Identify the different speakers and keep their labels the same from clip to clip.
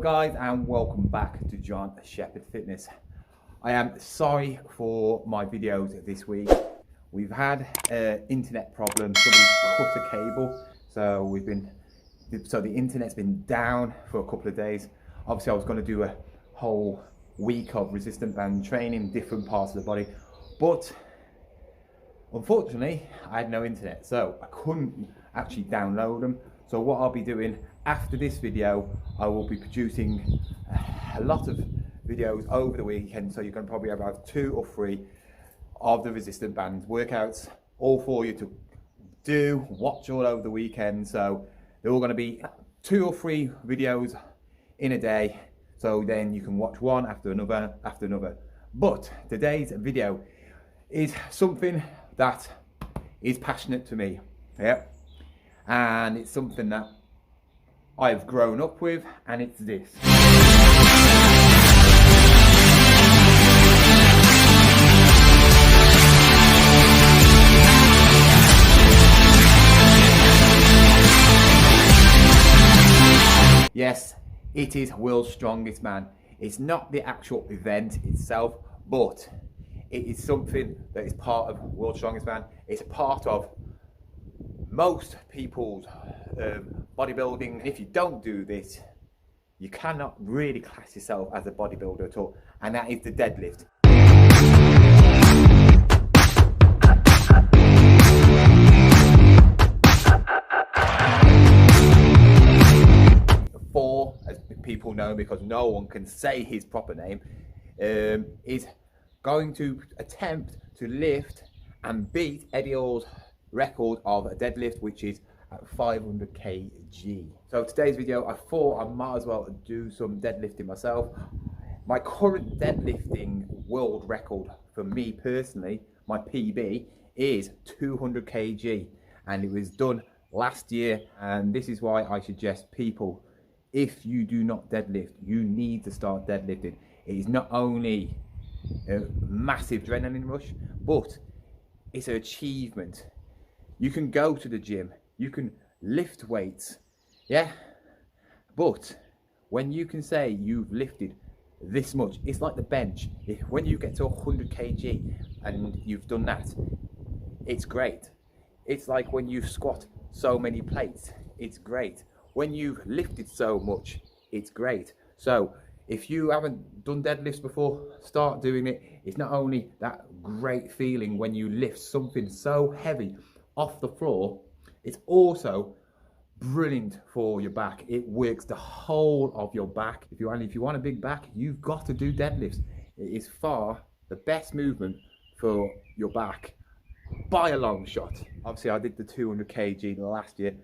Speaker 1: guys, and welcome back to John Sheppard Fitness. I am sorry for my videos this week. We've had an internet problem. Somebody cut a cable, so the internet's been down for a couple of days. Obviously I was going to do a whole week of resistance band training in different parts of the body, but unfortunately I had no internet, so I couldn't actually download them. So what I'll be doing after this video, I will be producing a lot of videos over the weekend, so you're going to probably have about 2 or 3 of the resistance band workouts, all for you to do, watch all over the weekend. So they're all going to be 2 or 3 videos in a day, so then you can watch one after another after another. But today's video is something that is passionate to me, and it's something that I've grown up with, and it's this. Yes, it is World's Strongest Man. It's not the actual event itself, but it is something that is part of World's Strongest Man. It's a part of most people's bodybuilding. If you don't do this, you cannot really class yourself as a bodybuilder at all, and that is the deadlift. Thor, as people know because no one can say his proper name, is going to attempt to lift and beat Eddie Hall's record of a deadlift, which is at 500kg. So today's video, I thought I might as well do some deadlifting myself. My current deadlifting world record for me personally, my PB, is 200kg, and it was done last year. And this is why I suggest people, if you do not deadlift, you need to start deadlifting. It is not only a massive adrenaline rush, but it's an achievement. You can go to the gym, you can lift weights, but when you can say you've lifted this much, it's like the bench. When you get to 100kg and you've done that, it's great. It's like when you squat so many plates, it's great. When you've lifted so much, it's great. So if you haven't done deadlifts before, start doing it. It's not only that great feeling when you lift something so heavy off the floor, it's also brilliant for your back. It works the whole of your back. If you want a big back, you've got to do deadlifts. It is far the best movement for your back by a long shot. Obviously I did the 200kg last year,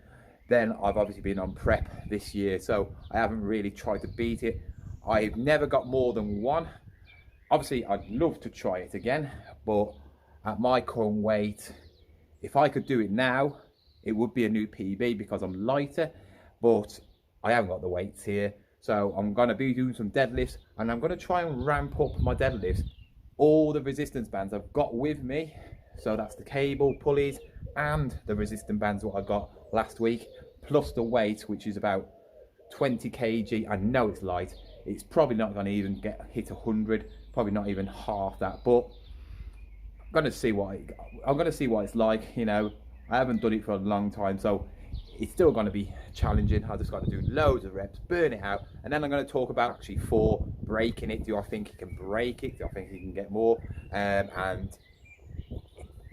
Speaker 1: then I've obviously been on prep this year, so I haven't really tried to beat it. I've never got more than 1. Obviously I'd love to try it again, but at my current weight, if I could do it now, it would be a new PB because I'm lighter, but I haven't got the weights here. So I'm going to be doing some deadlifts, and I'm going to try and ramp up my deadlifts. All the resistance bands I've got with me, so that's the cable, pulleys, and the resistance bands what I got last week, plus the weight, which is about 20kg. I know it's light. It's probably not going to even hit 100, probably not even half that, but I'm going to see what it's like. You know, I haven't done it for a long time, so it's still going to be challenging. I just got to do loads of reps, burn it out, and then I'm going to talk about actually Thor breaking it. Do I think he can break it? Do I think he can get more? And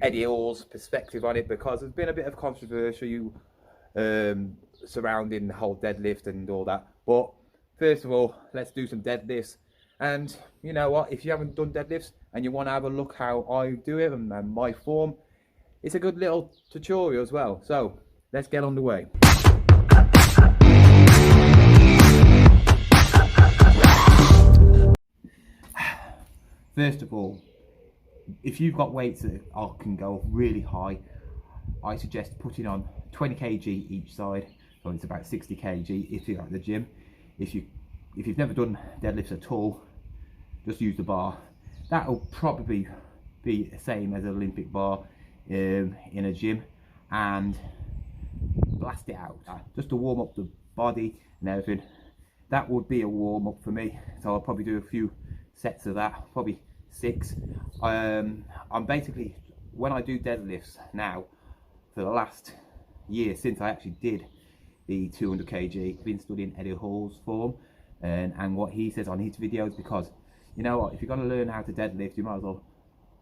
Speaker 1: Eddie Hall's perspective on it, because there's been a bit of controversy surrounding the whole deadlift and all that. But first of all, let's do some deadlifts. And you know what, if you haven't done deadlifts and you want to have a look how I do it and my form, it's a good little tutorial as well. So let's get on the way. First of all, if you've got weights that can go really high, I suggest putting on 20kg each side, so it's about 60kg if you're at the gym. If you've never done deadlifts at all, just use the bar. That'll probably be the same as an Olympic bar in a gym, and blast it out just to warm up the body and everything. that would be a warm-up for me. So I'll probably do a few sets of that, probably 6. I'm basically, when I do deadlifts now, for the last year since I actually did the 200kg, I've been studying Eddie Hall's form and what he says on his videos, because you know what, if you're going to learn how to deadlift, you might as well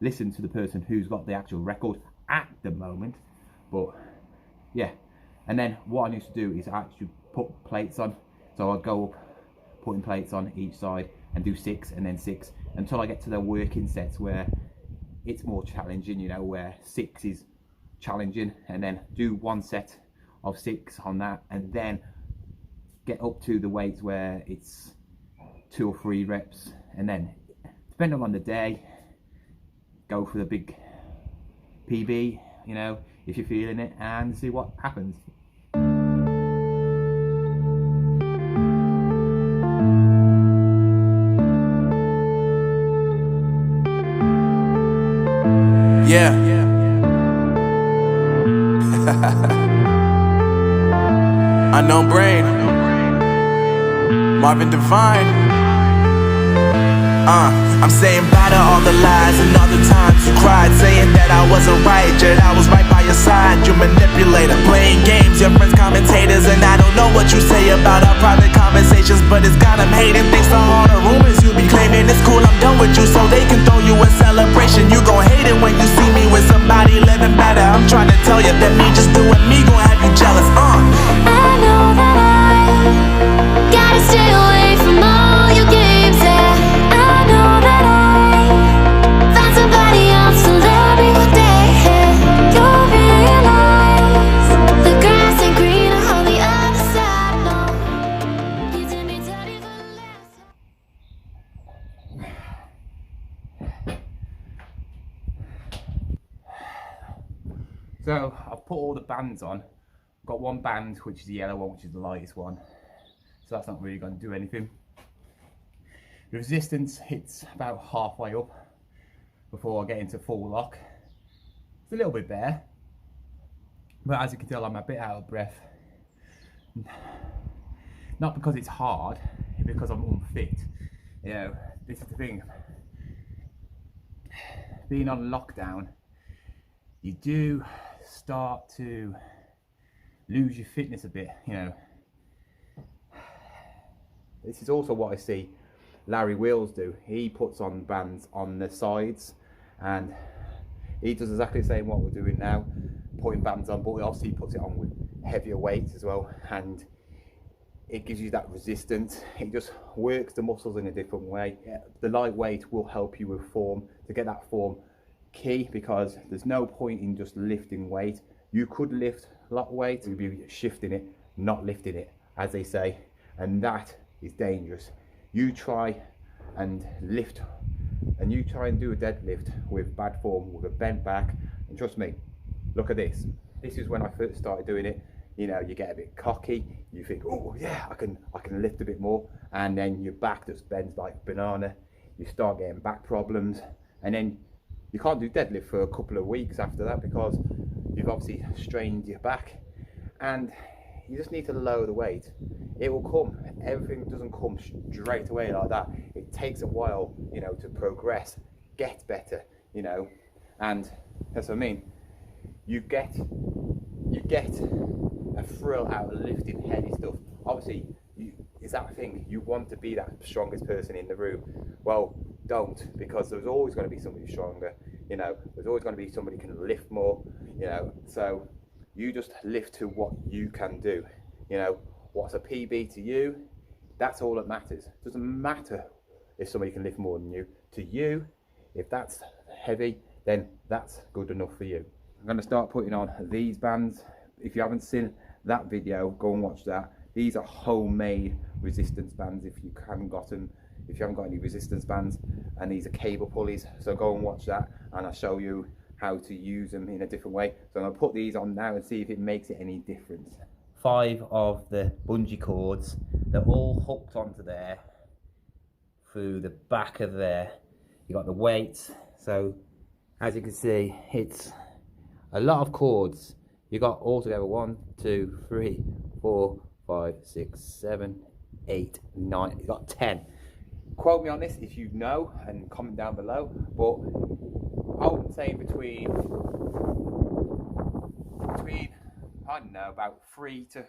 Speaker 1: listen to the person who's got the actual record at the moment. But yeah, and then what I used to do is actually put plates on. So I'd go up putting plates on each side and do 6 and then 6 until I get to the working sets where it's more challenging, you know, where 6 is challenging, and then do 1 set of 6 on that, and then get up to the weights where it's 2 or 3 reps, and then depending on the day, go for the big PB, you know, if you're feeling it, and see what happens.
Speaker 2: Yeah. Unknown Brain, Marvin Devine. I'm saying bye to all the lies and all the times you cried, saying that I wasn't right, yet I was right by your side. You manipulator, playing games, your friends commentators, and I don't know what you say about our private conversations, but it's got them hating. Thanks to all the rumors you be claiming, it's cool, I'm done with you, so they can throw you a celebration. You gon' hate it when you see me with somebody living better. I'm trying to tell you that me just doing me gon' have you jealous.
Speaker 3: I know that I gotta stay away from all your games, yeah. I know that I found somebody else to love me one day, yeah. You'll realize the grass ain't greener on the other side, no. You did me dirty for the last time.
Speaker 1: So I've put all the bands on. Got 1 band, which is the yellow one, which is the lightest one. So that's not really going to do anything. The resistance hits about halfway up before I get into full lock. It's a little bit better, but as you can tell, I'm a bit out of breath. Not because it's hard, because I'm unfit. You know, this is the thing. Being on lockdown, you do start to lose your fitness a bit, you know. This is also what I see Larry Wheels do. He puts on bands on the sides, and he does exactly the same what we're doing now, putting bands on, but obviously he puts it on with heavier weights as well, and it gives you that resistance. It just works the muscles in a different way. The lightweight will help you with form, to get that form key, because there's no point in just lifting weight. You could lift a lot of weight, you'd be shifting it, not lifting it, as they say, and that is dangerous. You try and lift, and you try and do a deadlift with bad form, with a bent back, and trust me, look at this. This is when I first started doing it. You know, you get a bit cocky, you think, oh yeah, I can lift a bit more, and then your back just bends like a banana. You start getting back problems, and then you can't do deadlift for a couple of weeks after that, because you've obviously strained your back, and you just need to lower the weight. It will come. Everything doesn't come straight away like that. It takes a while, you know, to progress, get better, you know, and that's what I mean. You get a thrill out of lifting heavy stuff. Obviously, it's that thing, you want to be that strongest person in the room. Well, don't, because there's always going to be somebody stronger, you know, there's always going to be somebody who can lift more, you know, so you just lift to what you can do, you know. What's a PB to you, that's all that matters. It doesn't matter if somebody can lift more than you. To you, if that's heavy, then that's good enough for you. I'm going to start putting on these bands. If you haven't seen that video, go and watch that. These are homemade resistance bands, if you haven't got them, if you haven't got any resistance bands, and these are cable pulleys, so go and watch that, and I'll show you how to use them in a different way. So I'm going to put these on now and see if it makes it any difference. 5 of the bungee cords, they're all hooked onto there through the back of there. You got the weights, so as you can see, it's a lot of cords. You got altogether 1, 2, 3, 4, 5, 6, 7, 8, 9, he's got 10. Quote me on this if you know and comment down below, but I would say between I don't know, about 3 to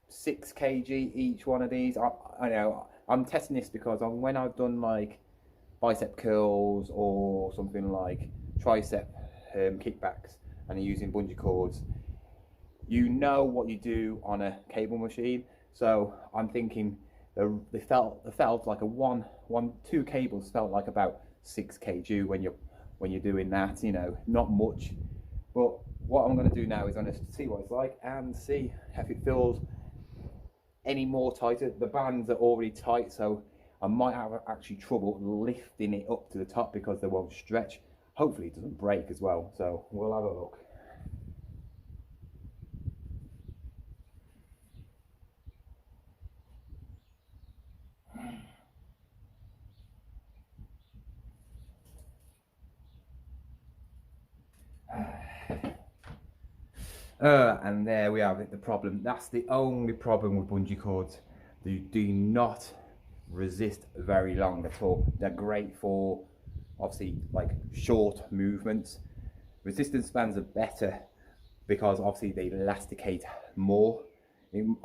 Speaker 1: 6 kg each one of these. I know I'm testing this because when I've done like bicep curls or something like tricep kickbacks and using bungee cords, you know what you do on a cable machine. So I'm thinking they felt like two cables felt like about 6 kg when you're doing that, you know, not much. But what I'm going to do now is I'm going to see what it's like and see if it feels any more tighter. The bands are already tight, so I might have actually trouble lifting it up to the top because they won't stretch. Hopefully it doesn't break as well, so we'll have a look. And there we have it, the problem. That's the only problem with bungee cords. They do not resist very long at all. They're great for obviously like short movements. Resistance bands are better because obviously they elasticate more.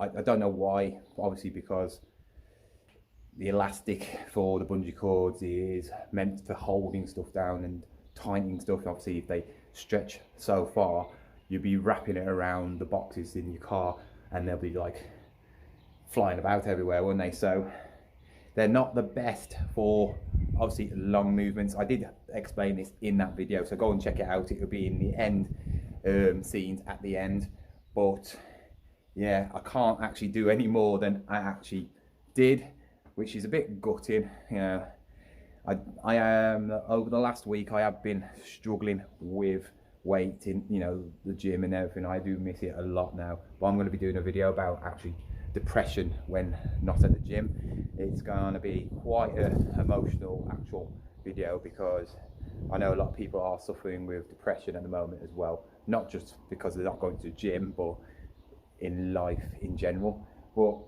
Speaker 1: I don't know why, obviously because the elastic for the bungee cords is meant for holding stuff down and tightening stuff. Obviously if they stretch so far, you'll be wrapping it around the boxes in your car and they'll be like flying about everywhere, won't they? So they're not the best for obviously long movements. I did explain this in that video, so go and check it out. It will be in the end scenes at the end. But yeah, I can't actually do any more than I actually did, which is a bit gutting. You know, I am over the last week I have been struggling with weight in, you know, the gym and everything. I do miss it a lot now, but I'm going to be doing a video about actually depression when not at the gym. It's going to be quite an emotional actual video because I know a lot of people are suffering with depression at the moment as well, not just because they're not going to the gym, but in life in general. But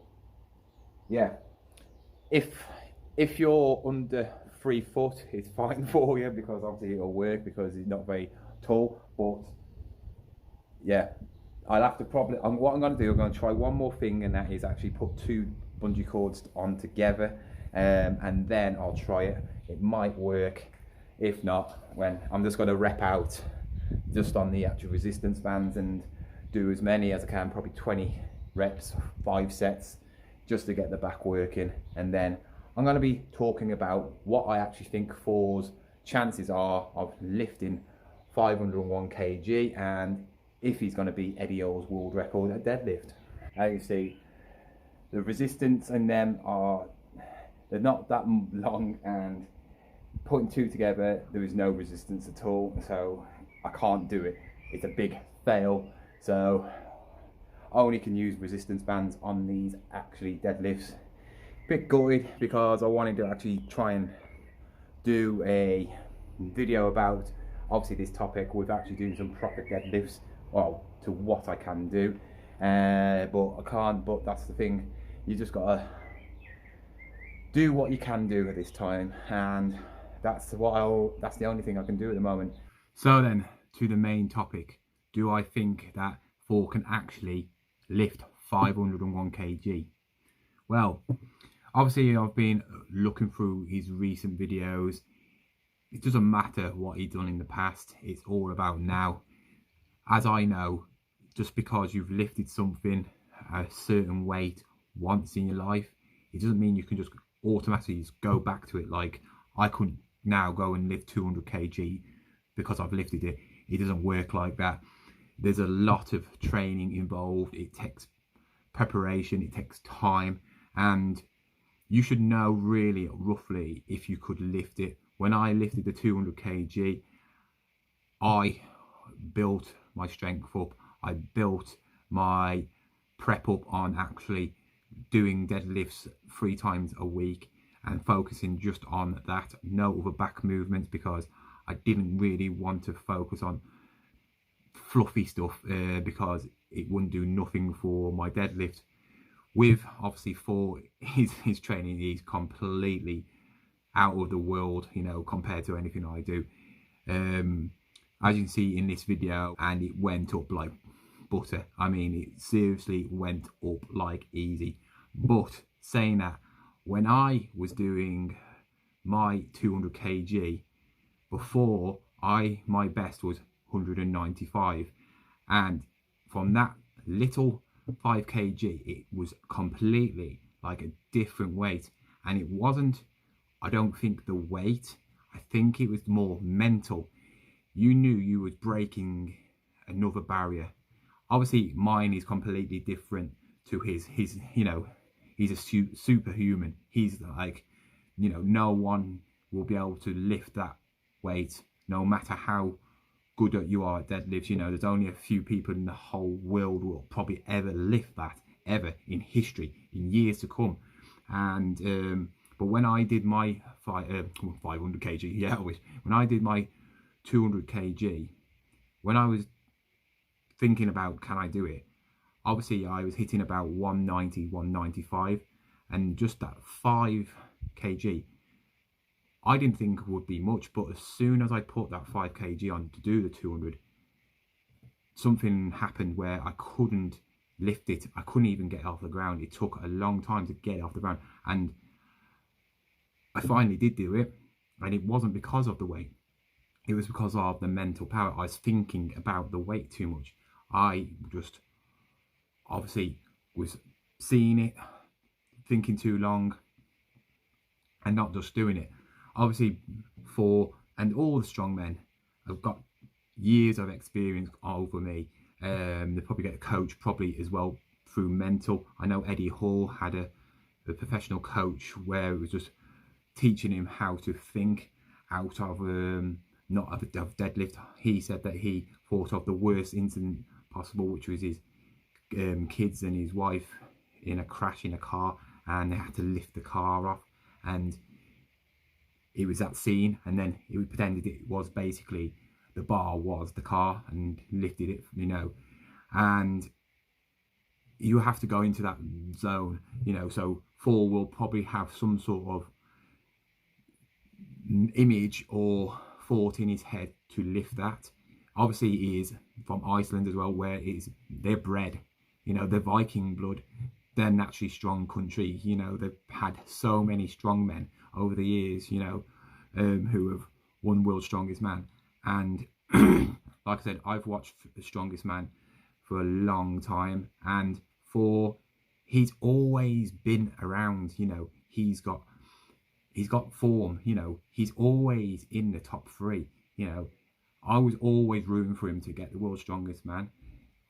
Speaker 1: yeah, if you're under 3 foot, it's fine for you because obviously it'll work because it's not very tall. But yeah, I'll have to probably, what I'm going to do, I'm going to try one more thing, and that is actually put 2 bungee cords on together, and then I'll try it. It might work. If not, when I'm just going to rep out just on the actual resistance bands and do as many as I can, probably 20 reps, 5 sets, just to get the back working. And then I'm going to be talking about what I actually think Thor's chances are of lifting 501 kg and if he's going to beat Eddie Earl's world record at deadlift. As you see, the resistance in them they're not that long, and putting 2 together there is no resistance at all, so I can't do it. It's a big fail, so I only can use resistance bands on these actually deadlifts. Bit gutted because I wanted to actually try and do a video about obviously this topic with actually doing some proper deadlifts, well, to what I can do, but I can't. But that's the thing, you just gotta do what you can do at this time, and that's the only thing I can do at the moment. So then to the main topic, do I think that Thor can actually lift 501 kg? Well, obviously I've been looking through his recent videos. It doesn't matter what he's done in the past, it's all about now. As I know, just because you've lifted something a certain weight once in your life, it doesn't mean you can just automatically just go back to it. Like, I couldn't now go and lift 200 kg because I've lifted it. It doesn't work like that. There's a lot of training involved. It takes preparation, it takes time, and you should know really roughly if you could lift it. When I lifted the 200 kg, I built my strength up. I built my prep up on actually doing deadlifts 3 times a week and focusing just on that, no other back movements, because I didn't really want to focus on fluffy stuff because it wouldn't do nothing for my deadlift. with obviously Thor, his training is completely out of the world, you know, compared to anything I do. As you can see in this video, and it went up like butter. I mean, it seriously went up like easy. But saying that, when I was doing my 200 kg before, my best was 195, and from that little 5 kg it was completely like a different weight. And it wasn't, I don't think, the weight, I think it was more mental. You knew you was breaking another barrier. Obviously mine is completely different to his, you know, he's a superhuman. He's like, you know, no one will be able to lift that weight, no matter how good you are at deadlifts. You know, there's only a few people in the whole world who will probably ever lift that, ever in history, in years to come. And but when I did my 500 kg, yeah, I wish, when I did my 200 kg, when I was thinking about can I do it, obviously I was hitting about 190, 195, and just that 5 kg I didn't think would be much. But as soon as I put that 5 kg on to do the 200, something happened where I couldn't lift it. I couldn't even get it off the ground. It took a long time to get it off the ground, and I finally did do it. And it wasn't because of the weight, it was because of the mental power. I was thinking about the weight too much. I just obviously was seeing it, thinking too long, and not just doing it. Obviously and all the strongmen have got years of experience over me. They probably get a coach probably as well through mental. I know Eddie Hall had a professional coach where it was just teaching him how to think out of not of deadlift. He said that he thought of the worst incident possible, which was his kids and his wife in a crash in a car, and they had to lift the car off, and it was that scene, and then he pretended it was basically the bar was the car and lifted it, you know. And you have to go into that zone, you know. So Thor will probably have some sort of image or thought in his head to lift that. Obviously he is from Iceland as well, where they're bred, you know, they're Viking blood, they're naturally strong country. You know, they've had so many strong men over the years, you know, who have won World's Strongest Man. And like I said, I've watched The Strongest Man for a long time, and he's always been around, you know. He's got form, you know. He's always in the top 3, you know. I was always rooting for him to get the World's Strongest Man.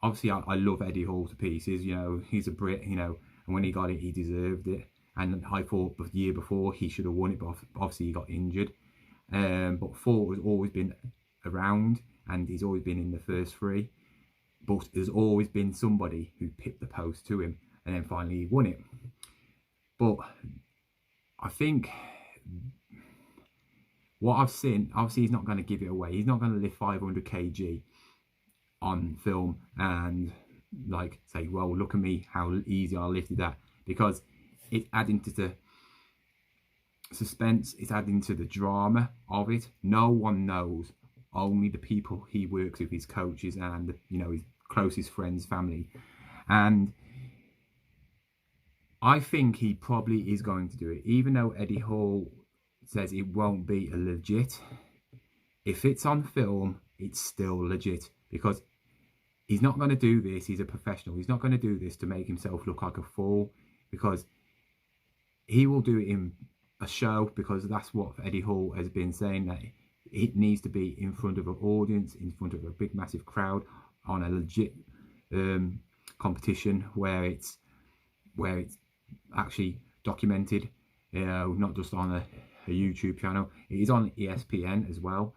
Speaker 1: Obviously I love Eddie Hall to pieces, you know. He's a Brit, you know, and when he got it, he deserved it. And I thought the year before he should have won it, but obviously he got injured. But Thor has always been around, and he's always been in the first 3. But there's always been somebody who pipped the post to him, and then finally he won it. But I think what I've seen, obviously he's not going to give it away. He's not going to lift 500 kg on film and like say, well, look at me, how easy I lifted that, because it's adding to the suspense, it's adding to the drama of it. No one knows, only the people he works with, his coaches and, you know, his closest friends, family. And I think he probably is going to do it, even though Eddie Hall says it won't be a legit. If it's on film, it's still legit, because he's not going to do this. He's a professional. He's not going to do this to make himself look like a fool, because he will do it in a show, because that's what Eddie Hall has been saying, that it needs to be in front of an audience, in front of a big massive crowd, on a legit competition where it's actually documented, you know, not just on a YouTube channel. It is on ESPN as well,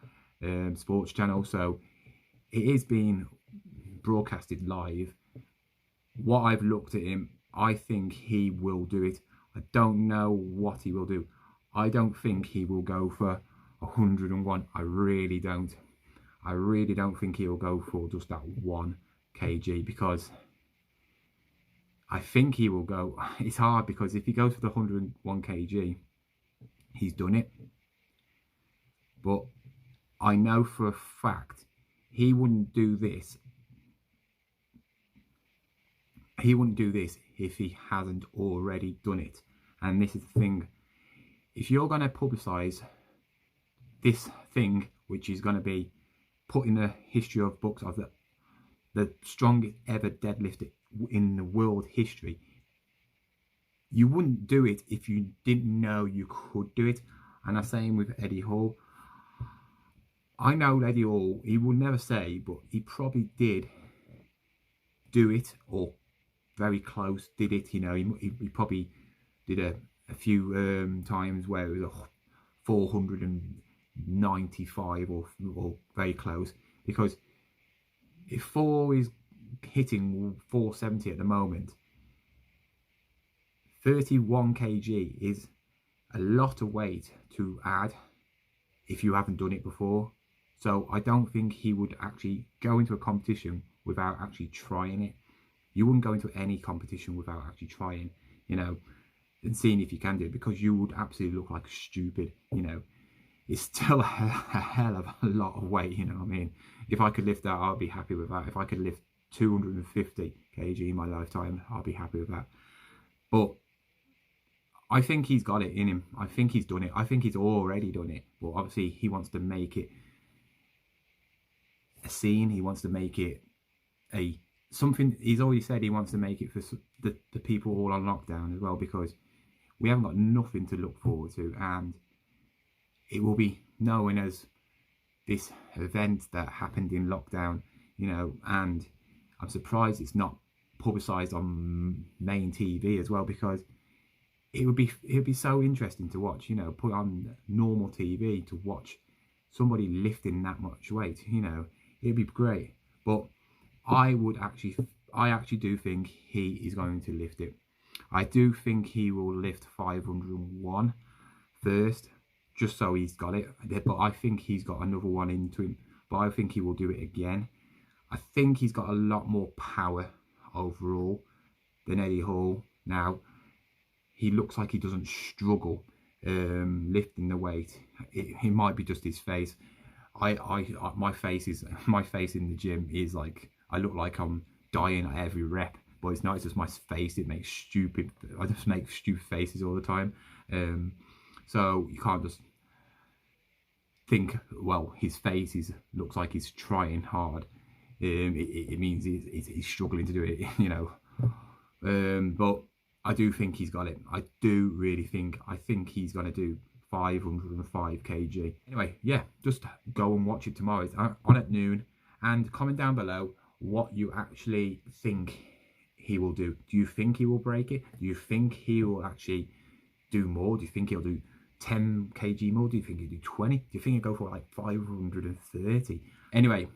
Speaker 1: sports channel, so it is being broadcasted live. What I've looked at him, I think he will do it. I don't know what he will do. I don't think he will go for 101. I really don't. I really don't think he'll go for just that 1 kg, because I think he will go. It's hard because if he goes for the 101 kg, he's done it. But I know for a fact he wouldn't do this. He wouldn't do this if he hasn't already done it. And this is the thing. If you're going to publicise this thing, which is going to be put in the history of books of the strongest ever deadlifter in the world history, you wouldn't do it if you didn't know you could do it. And I'm saying with Eddie Hall, I know Eddie Hall, he will never say, but he probably did do it, or very close did it. You know, he probably did a few times where it was a 495 or very close, because if Thor is hitting 470 at the moment, 31 kg is a lot of weight to add if you haven't done it before. So I don't think he would actually go into a competition without actually trying it. You wouldn't go into any competition without actually trying, you know, and seeing if you can do it, because you would absolutely look like stupid. You know, it's still a hell of a lot of weight, you know what I mean? If I could lift that, I'd be happy with that. If I could lift 250 kg in my lifetime, I'll be happy with that. But I think he's got it in him. I think he's done it. I think he's already done it. But obviously he wants to make it a scene. He wants to make it a something. He's already said he wants to make it for the people all on lockdown as well, because we haven't got nothing to look forward to, and it will be known as this event that happened in lockdown, you know. And I'm surprised it's not publicised on main TV as well, because it would be so interesting to watch, you know, put on normal TV to watch somebody lifting that much weight, you know. It'd be great. But I actually do think he is going to lift it. I do think he will lift 501 first, just so he's got it. But I think he's got another one into him. But I think he will do it again. I think he's got a lot more power overall than Eddie Hall. Now, he looks like he doesn't struggle lifting the weight. It might be just his face. My face in the gym is like, I look like I'm dying at every rep, but it's not. It's just my face. It makes stupid. I just make stupid faces all the time. So you can't just think, well, his face looks like he's trying hard. It means he's struggling to do it, you know. But I do think he's got it. I do really think. I think he's going to do 505 kg. Anyway, yeah, just go and watch it tomorrow. It's on at noon, and comment down below what you actually think he will do. Do you think he will break it? Do you think he will actually do more? Do you think he'll do 10 kg more? Do you think he'll do 20? Do you think he'll go for like 530? Anyway,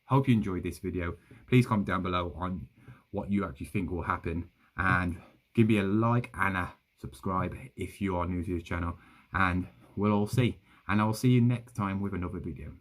Speaker 1: hope you enjoyed this video. Please comment down below on what you actually think will happen, and give me a like and a subscribe if you are new to this channel, and we'll all see. And I'll see you next time with another video.